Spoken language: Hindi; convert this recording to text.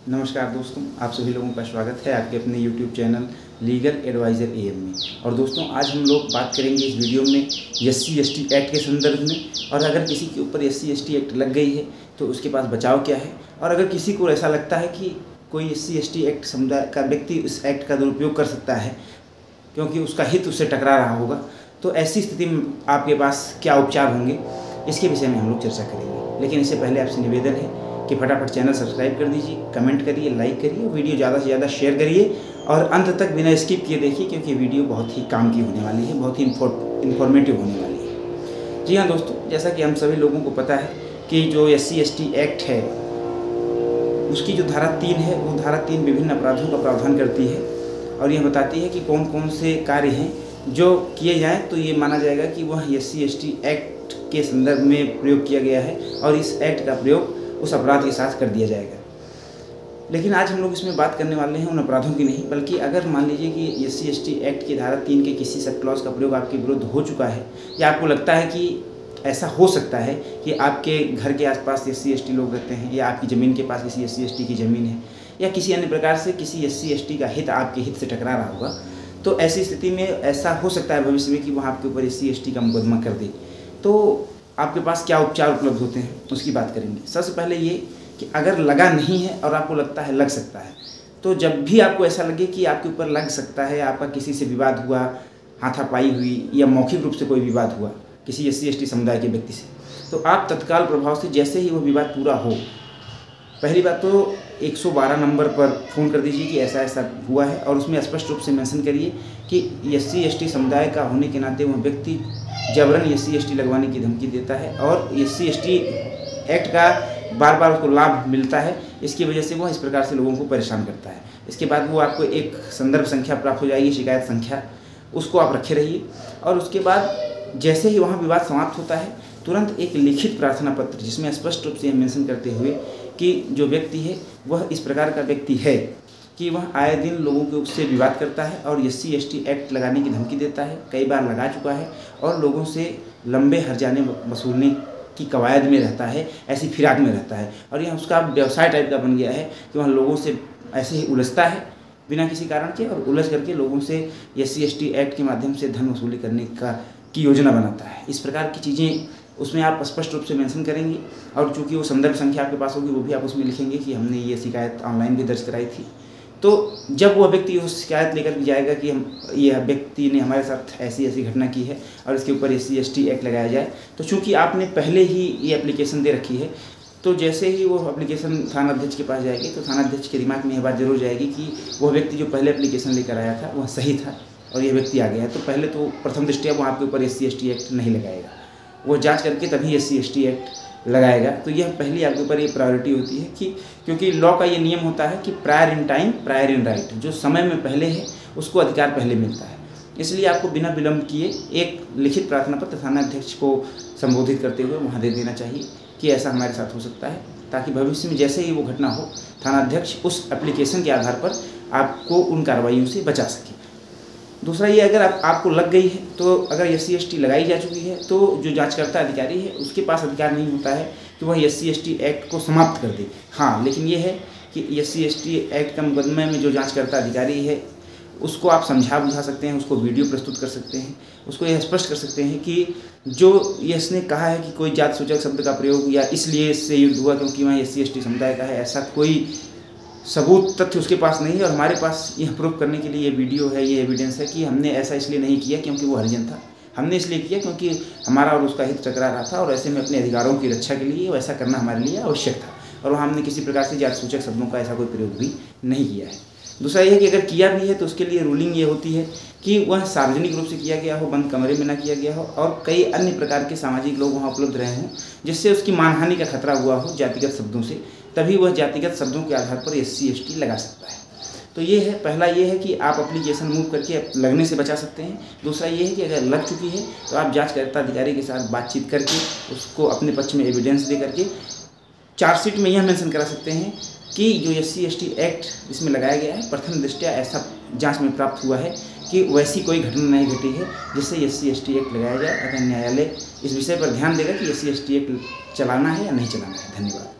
नमस्कार दोस्तों, आप सभी लोगों का स्वागत है आपके अपने YouTube channel legal adviser AM में। और दोस्तों, आज हम लोग बात करेंगे इस वीडियो में SC/ST एक्ट के संदर्भ में। और अगर किसी के ऊपर SC/ST एक्ट लग गई है तो उसके पास बचाव क्या है, और अगर किसी को ऐसा लगता है कि कोई SC/ST एक्ट समुदाय का व्यक्ति इस एक्ट का दुरुपयोग कर सकता है क्योंकि उसका हित उससे टकरा रहा होगा, तो ऐसी स्थिति में आपके पास क्या उपचार होंगे, इसके विषय में हम लोग चर्चा करेंगे। लेकिन इससे पहले आपसे निवेदन है कि फटाफट चैनल सब्सक्राइब कर दीजिए, कमेंट करिए, लाइक करिए, वीडियो ज़्यादा से ज़्यादा शेयर करिए और अंत तक बिना स्किप किए देखिए, क्योंकि वीडियो बहुत ही काम की होने वाली है, बहुत ही इन्फॉर्मेटिव होने वाली है। जी हाँ दोस्तों, जैसा कि हम सभी लोगों को पता है कि जो SC/ST एक्ट है उसकी जो धारा 3 है, वो धारा 3 विभिन्न अपराधों का प्रावधान करती है और यह बताती है कि कौन कौन से कार्य हैं जो किए जाएँ तो ये माना जाएगा कि वह SC/ST एक्ट के संदर्भ में प्रयोग किया गया है और इस एक्ट का प्रयोग उस अपराध के साथ कर दिया जाएगा। लेकिन आज हम लोग इसमें बात करने वाले हैं उन अपराधों की नहीं, बल्कि अगर मान लीजिए कि SC/ST एक्ट की धारा 3 के किसी सब क्लॉज का प्रयोग आपके विरुद्ध हो चुका है, या आपको लगता है कि ऐसा हो सकता है कि आपके घर के आसपास SC/ST लोग रहते हैं, या आपकी ज़मीन के पास किसी SC/ST की ज़मीन है, या किसी अन्य प्रकार से किसी SC/ST का हित आपके हित से टकरा रहा होगा, तो ऐसी स्थिति में ऐसा हो सकता है भविष्य में कि वह आपके ऊपर SC/ST का मुकदमा कर दे। तो आपके पास क्या उपचार उपलब्ध होते हैं उसकी बात करेंगे। सबसे पहले ये कि अगर लगा नहीं है और आपको लगता है लग सकता है, तो जब भी आपको ऐसा लगे कि आपके ऊपर लग सकता है, आपका किसी से विवाद हुआ, हाथापाई हुई या मौखिक रूप से कोई विवाद हुआ किसी SC/ST समुदाय के व्यक्ति से, तो आप तत्काल प्रभाव से जैसे ही वो विवाद पूरा हो, पहली बात तो 112 नंबर पर फ़ोन कर दीजिए कि ऐसा ऐसा हुआ है, और उसमें स्पष्ट रूप से मेंशन करिए कि SC/ST समुदाय का होने के नाते वह व्यक्ति जबरन SC/ST लगवाने की धमकी देता है और SC/ST एक्ट का बार बार उसको लाभ मिलता है, इसकी वजह से वह इस प्रकार से लोगों को परेशान करता है। इसके बाद वो आपको एक संदर्भ संख्या प्राप्त हो जाएगी, शिकायत संख्या, उसको आप रखे रहिए। और उसके बाद जैसे ही वहाँ विवाद समाप्त होता है, तुरंत एक लिखित प्रार्थना पत्र जिसमें स्पष्ट रूप से मेंशन करते हुए कि जो व्यक्ति है वह इस प्रकार का व्यक्ति है कि वह आए दिन लोगों के उससे विवाद करता है और SC/ST एक्ट लगाने की धमकी देता है, कई बार लगा चुका है और लोगों से लंबे हर्जाने वसूलने की कवायद में रहता है, ऐसी फिराक में रहता है, और यह उसका व्यवसाय टाइप का बन गया है कि वह लोगों से ऐसे ही उलझता है बिना किसी कारण के, और उलझ करके लोगों से SC/ST एक्ट के माध्यम से धन वसूली करने की योजना बनाता है। इस प्रकार की चीज़ें उसमें आप स्पष्ट रूप से मेंशन करेंगे, और चूँकि वो संदर्भ संख्या आपके पास होगी वो भी आप उसमें लिखेंगे कि हमने ये शिकायत ऑनलाइन भी दर्ज कराई थी। तो जब वह व्यक्ति उस शिकायत लेकर जाएगा कि यह व्यक्ति ने हमारे साथ ऐसी ऐसी घटना की है और इसके ऊपर SC/ST एक्ट लगाया जाए, तो चूँकि आपने पहले ही ये एप्लीकेशन दे रखी है, तो जैसे ही वो एप्लीकेशन थानाध्यक्ष के पास जाएगी तो थानाध्यक्ष के दिमाग में यह बात जरूर जाएगी कि वह व्यक्ति जो पहले एप्लीकेशन लेकर आया था वह सही था और यह व्यक्ति आ गया है, तो पहले तो प्रथम दृष्टया वो आपके ऊपर SC/ST एक्ट नहीं लगाएगा, वो जाँच करके तभी SC/ST एक्ट लगाएगा। तो यह पहली आपके ऊपर ये प्रायोरिटी होती है कि क्योंकि लॉ का ये नियम होता है कि prior in time prior in right, जो समय में पहले है उसको अधिकार पहले मिलता है। इसलिए आपको बिना विलंब किए एक लिखित प्रार्थना पत्र थानाध्यक्ष को संबोधित करते हुए वहाँ दे देना चाहिए कि ऐसा हमारे साथ हो सकता है, ताकि भविष्य में जैसे ही वो घटना हो थानाध्यक्ष उस एप्लीकेशन के आधार पर आपको उन कार्रवाइयों से बचा सके। दूसरा ये, अगर आपको लग गई है तो अगर SC/ST लगाई जा चुकी है तो जो जांचकर्ता अधिकारी है उसके पास अधिकार नहीं होता है कि वह SC/ST एक्ट को समाप्त कर दे। हाँ, लेकिन ये है कि SC/ST एक्ट का मुकदमे में जो जांचकर्ता अधिकारी है उसको आप समझा बुझा सकते हैं, उसको वीडियो प्रस्तुत कर सकते हैं, उसको यह स्पष्ट कर सकते हैं कि जो इसने कहा है कि कोई जात सूचक शब्द का प्रयोग या इसलिए इससे युद्ध हुआ क्योंकि वह SC/ST समुदाय का है, ऐसा कोई सबूत तथ्य उसके पास नहीं है, और हमारे पास यह प्रूफ करने के लिए ये वीडियो है, ये एविडेंस है कि हमने ऐसा इसलिए नहीं किया क्योंकि वो हरिजन था, हमने इसलिए किया क्योंकि हमारा और उसका हित टकरा रहा था और ऐसे में अपने अधिकारों की रक्षा के लिए वैसा करना हमारे लिए आवश्यक था, और वहाँ हमने किसी प्रकार से जात सूचक शब्दों का ऐसा कोई प्रयोग भी नहीं किया है। दूसरा यह है कि अगर किया भी है तो उसके लिए रूलिंग ये होती है कि वह सार्वजनिक रूप से किया गया हो, बंद कमरे में ना किया गया हो, और कई अन्य प्रकार के सामाजिक लोग वहाँ उपलब्ध रहे हों जिससे उसकी मानहानि का खतरा हुआ हो जातिगत शब्दों से, तभी वह जातिगत शब्दों के आधार पर SC/ST लगा सकता है। तो ये है, पहला ये है कि आप एप्लीकेशन मूव करके लगने से बचा सकते हैं। दूसरा ये है कि अगर लग चुकी है तो आप जांचकर्ता अधिकारी के साथ बातचीत करके उसको अपने पक्ष में एविडेंस दे करके चार्जशीट में यह मेंशन करा सकते हैं कि जो SC/ST एक्ट इसमें लगाया गया है प्रथम दृष्टया ऐसा जांच में प्राप्त हुआ है कि वैसी कोई घटना नहीं घटी है जिससे SC/ST एक्ट लगाया जाए। अतः न्यायालय इस विषय पर ध्यान देगा कि SC/ST एक्ट चलाना है या नहीं चलाना है। धन्यवाद।